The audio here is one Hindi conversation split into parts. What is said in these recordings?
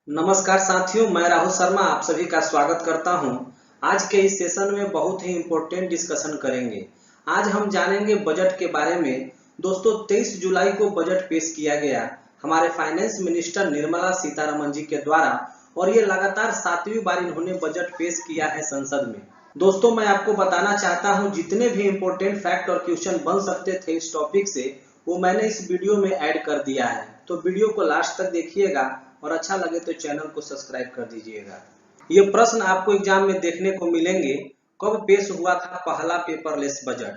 नमस्कार साथियों, मैं राहुल शर्मा आप सभी का स्वागत करता हूं। आज के इस सेशन में बहुत ही इम्पोर्टेंट डिस्कशन करेंगे। आज हम जानेंगे बजट के बारे में। दोस्तों, 23 जुलाई को बजट पेश किया गया हमारे फाइनेंस मिनिस्टर निर्मला सीतारमण जी के द्वारा, और ये लगातार 7वीं बार इन्होंने बजट पेश किया है संसद में। दोस्तों, मैं आपको बताना चाहता हूं, जितने भी इम्पोर्टेंट फैक्ट और क्वेश्चन बन सकते थे इस टॉपिक से, वो मैंने इस वीडियो में ऐड कर दिया है। तो वीडियो को लास्ट तक देखिएगा और अच्छा लगे तो चैनल को सब्सक्राइब कर दीजिएगा। ये प्रश्न आपको एग्जाम में देखने को मिलेंगे। कब पेश हुआ था पहला पेपरलेस बजट?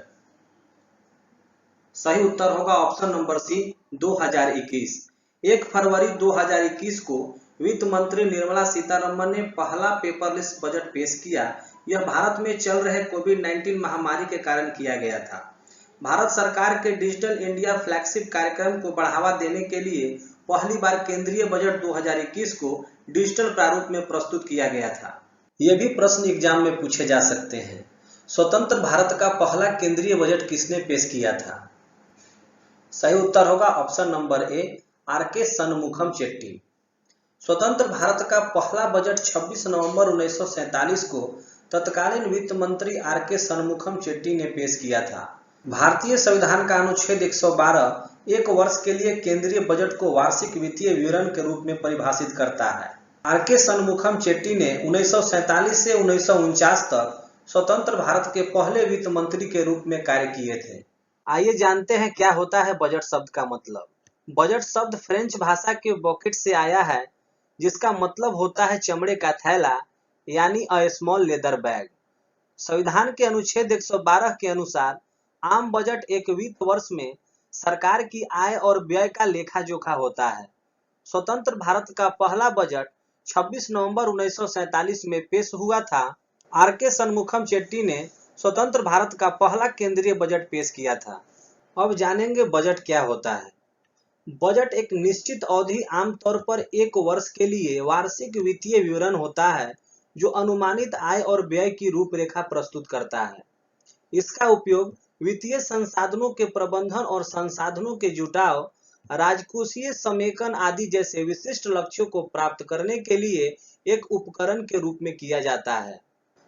सही उत्तर होगा ऑप्शन नंबर सी, 2021। 1 फरवरी 2021 को वित्त मंत्री निर्मला सीतारमण ने पहला पेपरलेस बजट पेश किया। यह भारत में चल रहे कोविड-19 महामारी के कारण किया गया था। भारत सरकार के डिजिटल इंडिया फ्लैगशिप कार्यक्रम को बढ़ावा देने के लिए पहली बार केंद्रीय बजट 2021 को डिजिटल प्रारूप में प्रस्तुत किया गया था। ये भी प्रश्न एग्जाम में पूछे जा सकते हैं। स्वतंत्र भारत का पहला केंद्रीय बजट किसने पेश किया था? सही उत्तर होगा option number A, R K. Shanmukham Chetty. स्वतंत्र भारत का पहला बजट 26 नवंबर 1947 को तत्कालीन वित्त मंत्री आर.के. शनमुखम चेट्टी ने पेश किया था। भारतीय संविधान का अनुच्छेद 112 एक वर्ष के लिए केंद्रीय बजट को वार्षिक वित्तीय विवरण के रूप में परिभाषित करता है। आर.के. शनमुखम चेट्टी ने 1947 से 1949 तक स्वतंत्र भारत के पहले वित्त मंत्री के रूप में कार्य किए थे। आइए जानते हैं क्या होता है बजट शब्द का मतलब। बजट शब्द फ्रेंच भाषा के बॉकेट से आया है, जिसका मतलब होता है चमड़े का थैला, यानी अ स्मॉल लेदर बैग। संविधान के अनुच्छेद 112 के अनुसार आम बजट एक वित्त वर्ष में सरकार की आय और व्यय का लेखा जोखा होता है। स्वतंत्र भारत का पहला बजट 26 नवंबर 1947 में पेश हुआ था। आर.के. शनमुखम चेट्टी ने स्वतंत्र भारत का पहला केंद्रीय बजट पेश किया था। अब जानेंगे बजट क्या होता है। बजट एक निश्चित अवधि, आमतौर पर एक वर्ष के लिए वार्षिक वित्तीय विवरण होता है, जो अनुमानित आय और व्यय की रूपरेखा प्रस्तुत करता है। इसका उपयोग वित्तीय संसाधनों के प्रबंधन और संसाधनों के जुटाव, राजकोषीय समेकन आदि जैसे विशिष्ट लक्ष्यों को प्राप्त करने के लिए एक उपकरण के रूप में किया जाता है।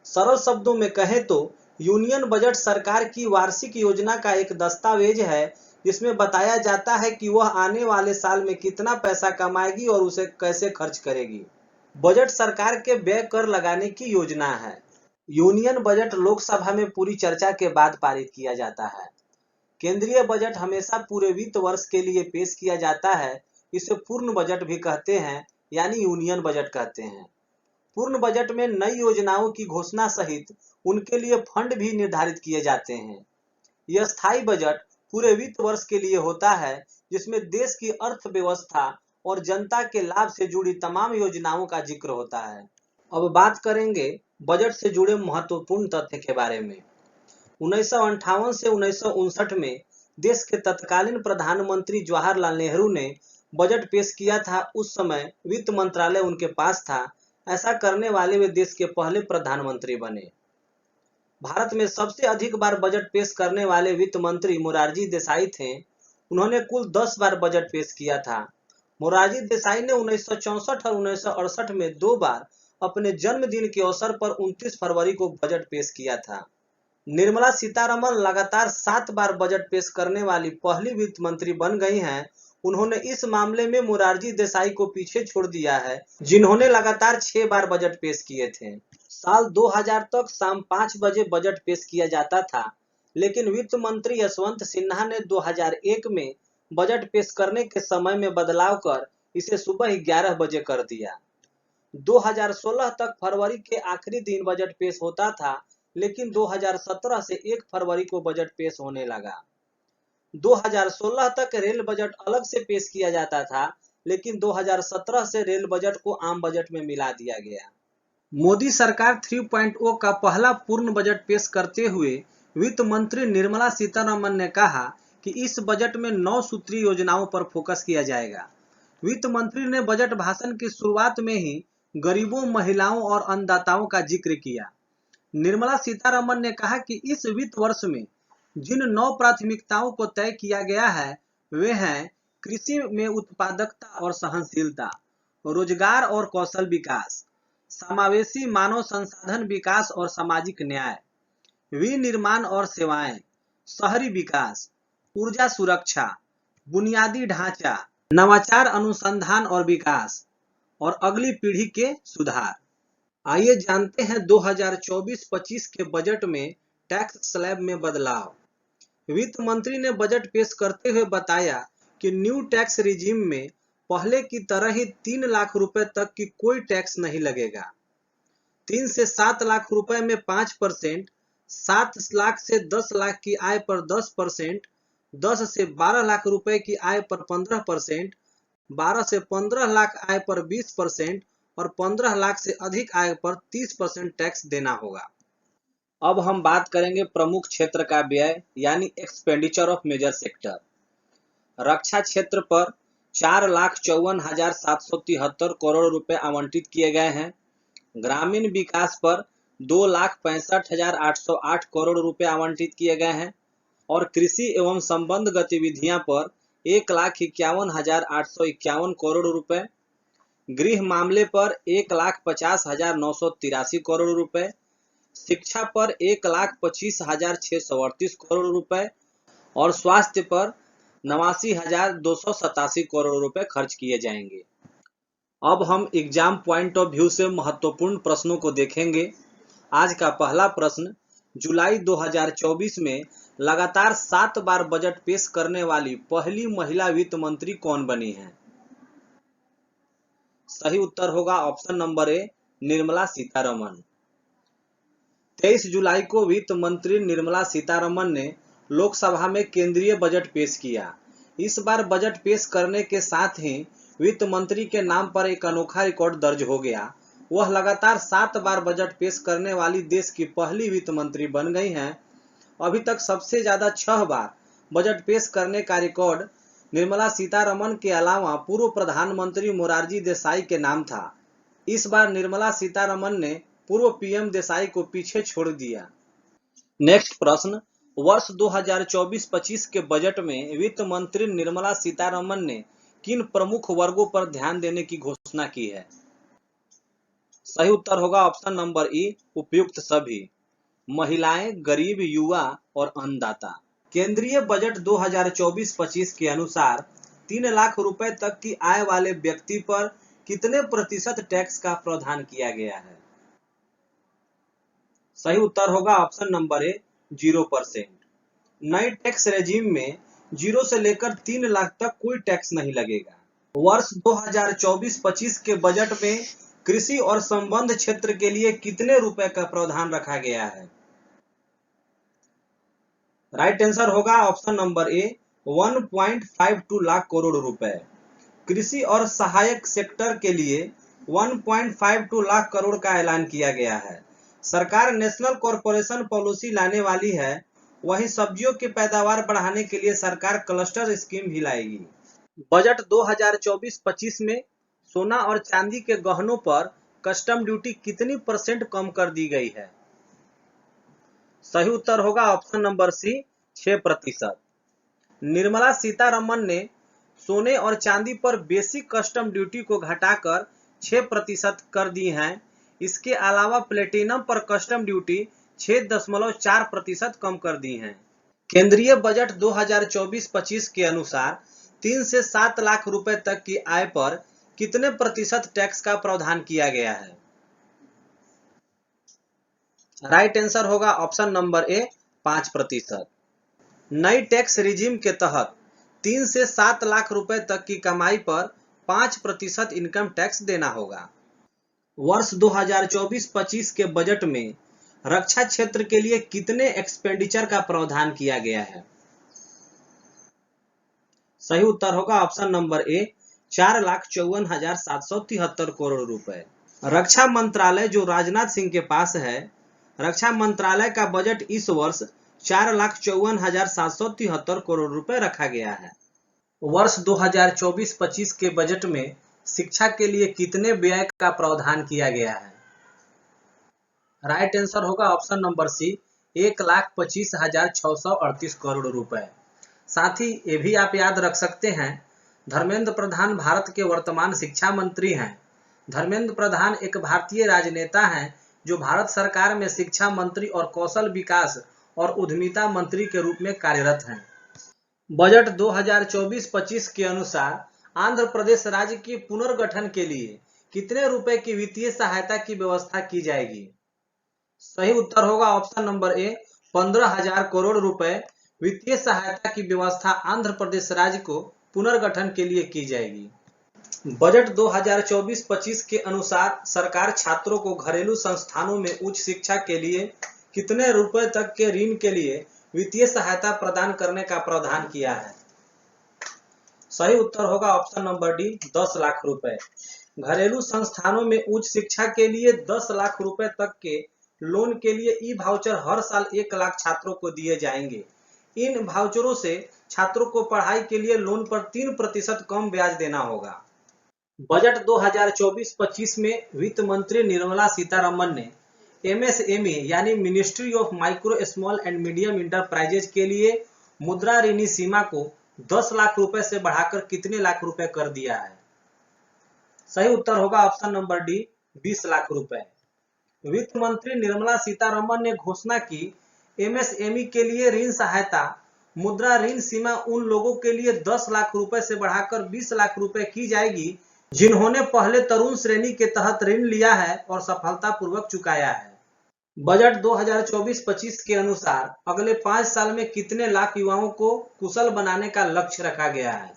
सरल शब्दों में कहें तो यूनियन बजट सरकार की वार्षिक योजना का एक दस्तावेज है, जिसमें बताया जाता है कि वह आने वाले साल में कितना पैसा कमाएगी और उसे कैसे खर्च करेगी। बजट सरकार के व्यय कर लगाने की योजना है। यूनियन बजट लोकसभा में पूरी चर्चा के बाद पारित किया जाता है। केंद्रीय बजट हमेशा पूरे वित्त वर्ष के लिए पेश किया जाता है। इसे पूर्ण बजट भी कहते हैं, यानी यूनियन बजट कहते हैं। पूर्ण बजट में नई योजनाओं की घोषणा सहित उनके लिए फंड भी निर्धारित किए जाते हैं। यह स्थायी बजट पूरे वित्त वर्ष के लिए होता है, जिसमें देश की अर्थव्यवस्था और जनता के लाभ से जुड़ी तमाम योजनाओं का जिक्र होता है। अब बात करेंगे बजट से जुड़े महत्वपूर्ण तथ्य के बारे में। 1958 से 1959 में देश के तत्कालीन प्रधानमंत्री जवाहरलाल नेहरू ने बजट पेश किया था। उस समय वित्त मंत्रालय उनके पास था। ऐसा करने वाले वे देश के पहले प्रधानमंत्री बने। भारत में सबसे अधिक बार बजट पेश करने वाले वित्त मंत्री मोरारजी देसाई थे। उन्होंने कुल 10 बार बजट पेश किया था। मोरारजी देसाई ने 1964 और 1968 में 2 बार अपने जन्मदिन के अवसर पर 29 फरवरी को बजट पेश किया था। निर्मला सीतारमण लगातार 7 बार बजट पेश करने वाली पहली वित्त मंत्री बन गई हैं। उन्होंने इस मामले में मोरारजी देसाई को पीछे छोड़ दिया है, जिन्होंने लगातार 6 बार बजट पेश किए थे। साल 2000 तक शाम 5 बजे बजट पेश किया जाता था, लेकिन वित्त मंत्री यशवंत सिन्हा ने 2001 में बजट पेश करने के समय में बदलाव कर इसे सुबह 11 बजे कर दिया। 2016 तक फरवरी के आखिरी दिन बजट पेश होता था, लेकिन 2017 से 1 फरवरी को बजट पेश होने लगा। 2016 तक रेल बजट अलग से पेश किया जाता था, लेकिन 2017 से रेल बजट को आम बजट में मिला दिया गया। मोदी सरकार 3.0 का पहला पूर्ण बजट पेश करते हुए वित्त मंत्री निर्मला सीतारमण ने कहा कि इस बजट में 9 सूत्रीय योजनाओं पर फोकस किया जाएगा। वित्त मंत्री ने बजट भाषण की शुरुआत में ही गरीबों, महिलाओं और अन्नदाताओं का जिक्र किया। निर्मला सीतारमण ने कहा कि इस वित्त वर्ष में जिन 9 प्राथमिकताओं को तय किया गया है, वे हैं कृषि में उत्पादकता और सहनशीलता, रोजगार और कौशल विकास, समावेशी मानव संसाधन विकास और सामाजिक न्याय, विनिर्माण और सेवाएं, शहरी विकास, ऊर्जा सुरक्षा, बुनियादी ढांचा, नवाचार अनुसंधान और विकास और अगली पीढ़ी के सुधार। आइए जानते हैं 2024-25 के बजट में टैक्स स्लैब में बदलाव। वित्त मंत्री ने बजट पेश करते हुए बताया कि न्यू टैक्स रिजीम में पहले की तरह ही 3 लाख रुपए तक की कोई टैक्स नहीं लगेगा। 3 से 7 लाख रुपए में 5%, 7 लाख से 10 लाख की आय पर 10%, 10 से 12 लाख रुपए की आय पर 15%, 12 से 15 लाख आय पर 20% और 15 लाख से अधिक आय पर 30% टैक्स देना होगा। अब हम बात करेंगे प्रमुख क्षेत्र का व्यय यानी एक्सपेंडिचर ऑफ मेजर सेक्टर। रक्षा क्षेत्र पर 4,54,773 करोड़ रुपए आवंटित किए गए हैं। ग्रामीण विकास पर 2,65,808 करोड़ रुपए आवंटित किए गए हैं और कृषि एवं संबद्ध गतिविधियां पर 1,51,851 करोड़ रुपए, गृह मामले पर 1,50,983 करोड़ रुपए, शिक्षा पर 1,25,638 करोड़ रुपए और स्वास्थ्य पर 89,287 करोड़ रुपए खर्च किए जाएंगे। अब हम एग्जाम पॉइंट ऑफ व्यू से महत्वपूर्ण प्रश्नों को देखेंगे। आज का पहला प्रश्न, जुलाई 2024 में लगातार 7 बार बजट पेश करने वाली पहली महिला वित्त मंत्री कौन बनी है? सही उत्तर होगा ऑप्शन नंबर ए, निर्मला सीतारमण। 23 जुलाई को वित्त मंत्री निर्मला सीतारमण ने लोकसभा में केंद्रीय बजट पेश किया। इस बार बजट पेश करने के साथ ही वित्त मंत्री के नाम पर एक अनोखा रिकॉर्ड दर्ज हो गया। वह लगातार 7 बार बजट पेश करने वाली देश की पहली वित्त मंत्री बन गई हैं। अभी तक सबसे ज्यादा 6 बार बजट पेश करने का रिकॉर्ड निर्मला सीतारमण के अलावा पूर्व प्रधानमंत्री मोरारजी देसाई के नाम था। इस बार निर्मला सीतारमण ने पूर्व पीएम देसाई को पीछे छोड़ दिया। नेक्स्ट प्रश्न, वर्ष 2024-25 के बजट में वित्त मंत्री निर्मला सीतारमण ने किन प्रमुख वर्गों पर ध्यान देने की घोषणा की है? सही उत्तर होगा ऑप्शन नंबर ई, उपयुक्त सभी, महिलाएं, गरीब, युवा और अन्नदाता। केंद्रीय बजट 2024-25 के अनुसार 3 लाख रुपए तक की आय वाले व्यक्ति पर कितने प्रतिशत टैक्स का प्रावधान किया गया है? सही उत्तर होगा ऑप्शन नंबर ए, 0%। नए टैक्स रेजिम में 0 से लेकर 3 लाख तक कोई टैक्स नहीं लगेगा। वर्ष 2024-25 के बजट में कृषि और संबद्ध क्षेत्र के लिए कितने रुपए का प्रावधान रखा गया है? राइट आंसर होगा ऑप्शन नंबर ए, 1.52 लाख करोड़ रुपए। कृषि और सहायक सेक्टर के लिए 1.52 लाख करोड़ का ऐलान किया गया है। सरकार नेशनल कॉर्पोरेशन पॉलिसी लाने वाली है। वहीं सब्जियों की पैदावार बढ़ाने के लिए सरकार क्लस्टर स्कीम भी लाएगी। बजट 2024-25 में सोना और चांदी के गहनों पर कस्टम ड्यूटी कितनी % कम कर दी गई है? सही उत्तर होगा option number C, 6%। Nirmala Sitharaman ने सोने और चांदी पर बेसिक कस्टम ड्यूटी को घटाकर 6% कर दी है। इसके अलावा प्लेटिनम पर कस्टम ड्यूटी 6.4% कम कर दी है। केंद्रीय बजट 2024-25 के अनुसार 3 से 7 लाख रुपए तक की आय पर कितने प्रतिशत टैक्स का प्रावधान किया गया है? राइट आंसर होगा ऑप्शन नंबर ए, 5%। नई टैक्स रिजीम के तहत 3 से 7 लाख रुपए तक की कमाई पर 5% इनकम टैक्स देना होगा। वर्ष 2024-25 के बजट में रक्षा क्षेत्र के लिए कितने एक्सपेंडिचर का प्रावधान किया गया है? सही उत्तर होगा ऑप्शन नंबर ए, 4,54,773 करोड़ रुपए। रक्षा मंत्रालय जो राजनाथ सिंह के पास है, रक्षा मंत्रालय का बजट इस वर्ष 4,54,773 करोड़ रुपए रखा गया है। वर्ष 2024-25 के बजट में शिक्षा के लिए कितने व्यय का प्रावधान किया गया है? राइट आंसर होगा ऑप्शन नंबर सी, 1,25,638 करोड़ रुपए। साथ ही ये भी आप याद रख सकते हैं, धर्मेंद्र प्रधान भारत के वर्तमान शिक्षा मंत्री हैं। धर्मेंद्र प्रधान एक भारतीय राजनेता हैं जो भारत सरकार में शिक्षा मंत्री और कौशल विकास और उद्यमिता मंत्री के रूप में कार्यरत हैं। बजट 2024-25 के अनुसार आंध्र प्रदेश राज्य के पुनर्गठन के लिए कितने रुपए की वित्तीय सहायता की व्यवस्था की जाएगी? सही उत्तर होगा ऑप्शन नंबर ए, 15,000 करोड़ रुपए वित्तीय सहायता की व्यवस्था आंध्र प्रदेश राज्य को पुनर्गठन के लिए की जाएगी। बजट 2024-25 के अनुसार सरकार छात्रों को घरेलू संस्थानों में उच्च शिक्षा के लिए कितने रुपए तक के ऋण के लिए वित्तीय सहायता प्रदान करने का प्रावधान किया है? सही उत्तर होगा ऑप्शन नंबर डी, 10 लाख रुपए। घरेलू संस्थानों में उच्च शिक्षा के लिए 10 लाख रुपए तक के लोन के लिए ई वाउचर हर साल 1 लाख छात्रों को दिए जाएंगे। इन वाउचरों से छात्रों को पढ़ाई के लिए लोन पर 3% कम ब्याज देना होगा। बजट 2024-25 में वित्त मंत्री निर्मला सीतारमण ने एमएसएमई यानी ministry of micro small and medium enterprises के लिए मुद्रा ऋण सीमा को 10 लाख रुपए से बढ़ाकर कितने लाख रुपए कर दिया है? सही उत्तर होगा ऑप्शन नंबर डी, 20 लाख रुपए। वित्त मंत्री निर्मला सीतारमण ने घोषणा की एमएसएमई के लिए ऋण सहायता मुद्रा ऋण सीमा उन लोगों के लिए 10 लाख रुपए से बढ़ाकर 20 लाख रुपए की जाएगी जिन्होंने पहले तरुण श्रेणी के तहत ऋण लिया है और सफलतापूर्वक चुकाया है। बजट 2024-25 के अनुसार अगले 5 साल में कितने लाख युवाओं को कुशल बनाने का लक्ष्य रखा गया है?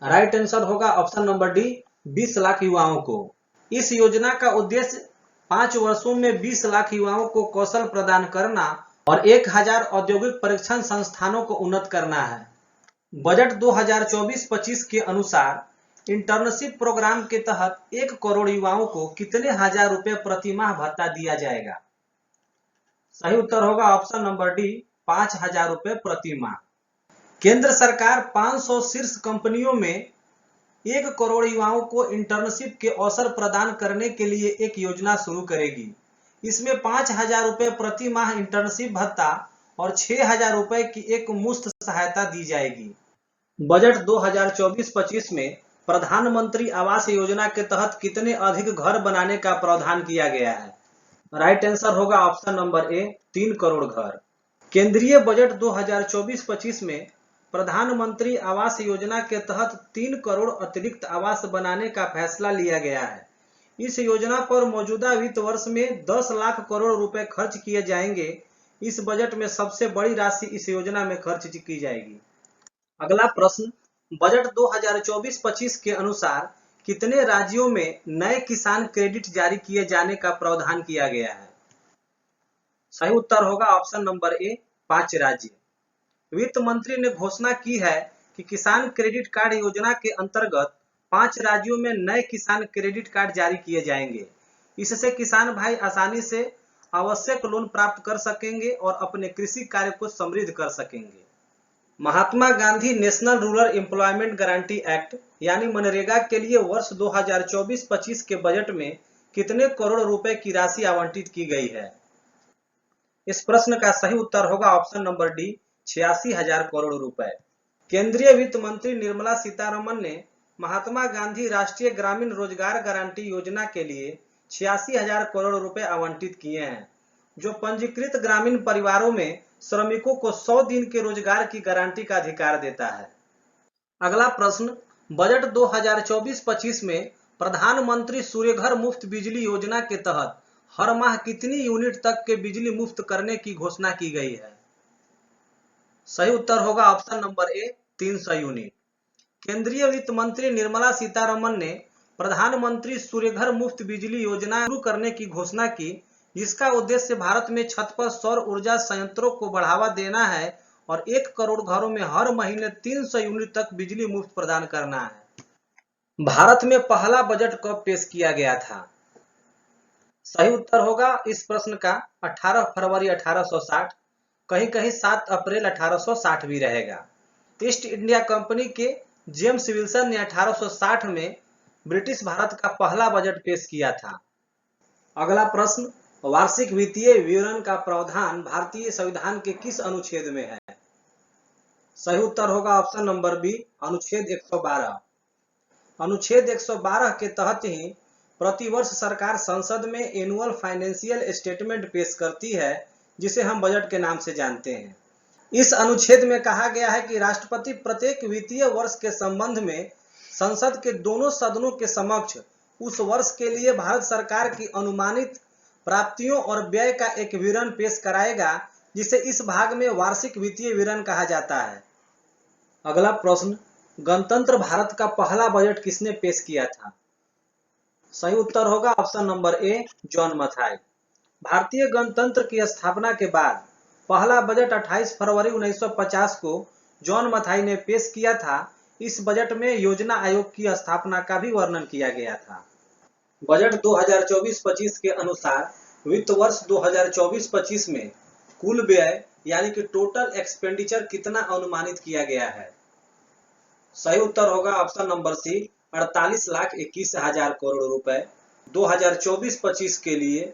राइट आंसर होगा ऑप्शन नंबर डी, 20 लाख युवाओं को। इस योजना का उद्देश्य 5 वर्षों में 20 लाख युवाओं को कौशल प्रदान करना और 1000 औद्योगिक प्रशिक्षण संस्थानों को उन्नत करना है। बजट 2024-25 के अनुसार इंटर्नशिप प्रोग्राम के तहत 1 करोड़ युवाओं को कितने हजार रुपए प्रति माह भत्ता दिया जाएगा? सही उत्तर होगा ऑप्शन नंबर डी, 5,000 रुपए प्रति माह। केंद्र सरकार 500 शीर्ष कंपनियों में 1 करोड़ युवाओं को इंटर्नशिप के अवसर प्रदान करने के लिए एक योजना शुरू करेगी। इसमें 5,000 रुपए प्रति माह इंटर्नशिप भत्ता और 6,000 रुपए की एक मुफ्त सहायता दी जाएगी। बजट 2024-25 में प्रधानमंत्री आवास योजना के तहत कितने अधिक घर बनाने का प्रावधान किया गया है? राइट आंसर होगा ऑप्शन नंबर ए, 3 करोड़ घर। केंद्रीय बजट 2024-25 में प्रधानमंत्री आवास योजना के तहत 3 करोड़ अतिरिक्त आवास बनाने का फैसला लिया गया है। इस योजना पर मौजूदा वित्त वर्ष में 10 लाख करोड़ रुपए खर्च किए जाएंगे। इस बजट में सबसे बड़ी राशि इस योजना में खर्च की जाएगी। अगला प्रश्न, बजट 2024-25 के अनुसार कितने राज्यों में नए किसान क्रेडिट जारी किए जाने का प्रावधान किया गया है? सही उत्तर होगा ऑप्शन नंबर ए, 5 राज्य। वित्त मंत्री ने घोषणा की है कि किसान क्रेडिट कार्ड योजना के अंतर्गत 5 राज्यों में नए किसान क्रेडिट कार्ड जारी किए जाएंगे। इससे किसान भाई आसानी से आवश्यक लोन प्राप्त कर सकेंगे और अपने कृषि कार्य को समृद्ध कर सकेंगे। Mahatma Gandhi national rural employment guarantee act यानी मनरेगा के लिए वर्ष 2024-25 के बजट में कितने करोड़ रुपए की राशि आवंटित की गई है? इस प्रश्न का सही उत्तर होगा ऑप्शन नंबर डी, 86,000 करोड़ रुपए। केंद्रीय वित्त मंत्री निर्मला सीतारमण ने महात्मा गांधी राष्ट्रीय ग्रामीण रोजगार गारंटी योजना के लिए 86,000 करोड़ रुपए आवंटित किए हैं, जो पंजीकृत ग्रामीण परिवारों में श्रमिकों को 100 दिन के रोजगार की गारंटी का अधिकार देता है। अगला प्रश्न, बजट 2024-25 में प्रधानमंत्री सूर्यघर मुफ्त बिजली योजना के तहत हर माह कितनी यूनिट तक के बिजली मुफ्त करने की घोषणा की गई है? सही उत्तर होगा ऑप्शन नंबर ए, 300 यूनिट। केंद्रीय वित्त मंत्री निर्मला सीतारमण ने प्रधानमंत्री सूर्यघर मुफ्त बिजली योजना शुरू करने की घोषणा की, जिसका उद्देश्य भारत में छत पर सौर ऊर्जा संयंत्रों को बढ़ावा देना है और 1 करोड़ घरों में हर महीने 300 यूनिट तक बिजली मुफ्त प्रदान करना है। भारत में पहला बजट कब पेश किया गया था? सही उत्तर होगा इस प्रश्न का 18 फरवरी 1860, कहीं कहीं 7 अप्रैल 1860 भी रहेगा। ईस्ट इंडिया कंपनी के जेम्स विल्सन ने 1860 में ब्रिटिश भारत का पहला बजट पेश किया था। अगला प्रश्न, वार्षिक वित्तीय विवरण का प्रावधान भारतीय संविधान के किस अनुच्छेद में है? सही उत्तर होगा ऑप्शन नंबर बी, अनुच्छेद 112। अनुच्छेद 112 के तहत ही प्रतिवर्ष सरकार संसद में एनुअल फाइनेंशियल स्टेटमेंट पेश करती है, जिसे हम बजट के नाम से जानते हैं। इस अनुच्छेद में कहा गया है कि राष्ट्रपति प्रत्येक वित्तीय वर्ष के संबंध में संसद के दोनों सदनों के समक्ष उस वर्ष के लिए भारत सरकार की अनुमानित प्राप्तियों और व्यय का एक विवरण पेश कराएगा, जिसे इस भाग में वार्षिक वित्तीय विवरण कहा जाता है। अगला प्रश्न, गणतंत्र भारत का पहला बजट किसने पेश किया था? सही उत्तर होगा ऑप्शन नंबर ए, जॉन मथाई। भारतीय गणतंत्र की स्थापना के बाद पहला बजट 28 फरवरी 1950 को जॉन मथाई ने पेश किया था। इस बजट में योजना आयोग की स्थापना का भी वर्णन किया गया था। बजट 2024-25 के अनुसार वित्त वर्ष 2024-25 में कुल व्यय यानी कि टोटल एक्सपेंडिचर कितना अनुमानित किया गया है? सही उत्तर होगा ऑप्शन नंबर सी, 48,21,000 करोड़ रुपए 2024-25 के लिए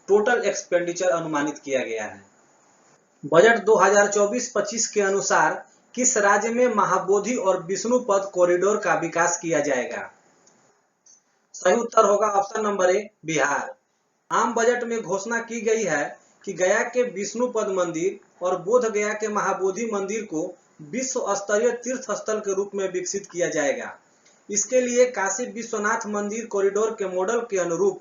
टोटल एक्सपेंडिचर अनुमानित किया गया है। बजट 2024-25 के अनुसार किस राज्य में महाबोधि और विष्णुपद कॉरिडोर का विकास किया जाएगा? सही उत्तर होगा ऑप्शन नंबर ए, बिहार। आम बजट में घोषणा की गई है कि गया के विष्णुपद मंदिर और बोध गया के महाबोधि मंदिर को विश्व स्तरीय तीर्थ स्थल के रूप में विकसित किया जाएगा। इसके लिए काशी विश्वनाथ मंदिर कॉरिडोर के मॉडल के अनुरूप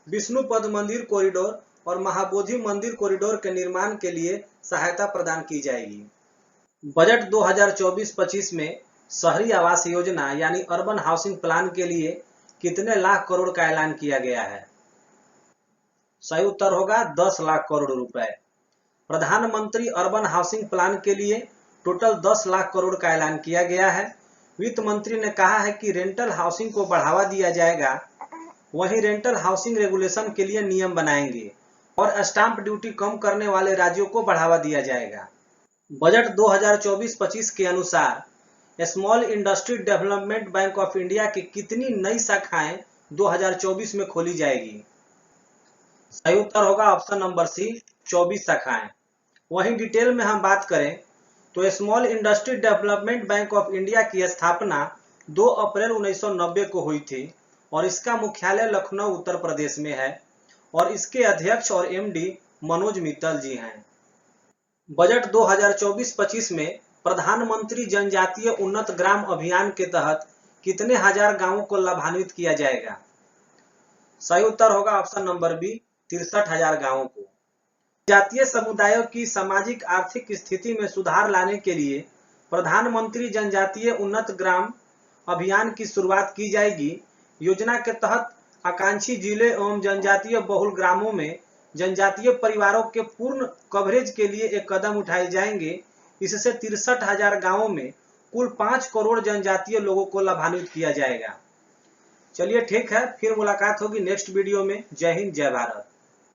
विष्णुपद मंदिर कॉरिडोर और महाबोधि मंदिर कॉरिडोर के निर्माण के लिए सहायता प्रदान की जाएगी। बजट 2024-25 में शहरी आवास योजना यानी अर्बन हाउसिंग प्लान के लिए कितने लाख करोड़ का ऐलान किया गया है? सही उत्तर होगा 10 लाख करोड़ रुपए। प्रधानमंत्री अर्बन हाउसिंग प्लान के लिए टोटल 10 लाख करोड़ का ऐलान किया गया है। वित्त मंत्री ने कहा है कि रेंटल हाउसिंग को बढ़ावा दिया जाएगा, वहीं रेंटल हाउसिंग रेगुलेशन के लिए नियम बनाएंगे और स्टाम्प ड्यूटी कम करने वाले राज्यों को बढ़ावा दिया जाएगा। बजट 2024-25 के अनुसार small industry development bank of India की कितनी नई शाखाएं 2024 में खोली जाएगी? सही उत्तर होगा ऑप्शन नंबर सी, 24 शाखाएं। वहीं डिटेल में हम बात करें तो small industry development bank of India की स्थापना 2 अप्रैल 1990 को हुई थी और इसका मुख्यालय लखनऊ उत्तर प्रदेश में है और इसके अध्यक्ष और एमडी मनोज मित्तल जी हैं। बजट 2024-25 में प्रधानमंत्री जनजातीय उन्नत ग्राम अभियान के तहत कितने हजार गांवों को लाभान्वित किया जाएगा? सही उत्तर होगा ऑप्शन नंबर बी, 63,000 गांवों को। जनजातीय समुदायों की सामाजिक आर्थिक स्थिति में सुधार लाने के लिए प्रधानमंत्री जनजातीय उन्नत ग्राम अभियान की शुरुआत की जाएगी। योजना के तहत आकांक्षी जिले एवं जनजातीय बहुल ग्रामों में जनजातीय परिवारों के पूर्ण कवरेज के लिए एक कदम उठाए जाएंगे। इससे 63,000 गांवों में कुल 5 करोड़ जनजातीय लोगों को लाभान्वित किया जाएगा। चलिए ठीक है, फिर मुलाकात होगी नेक्स्ट वीडियो में। जय हिंद, जय भारत।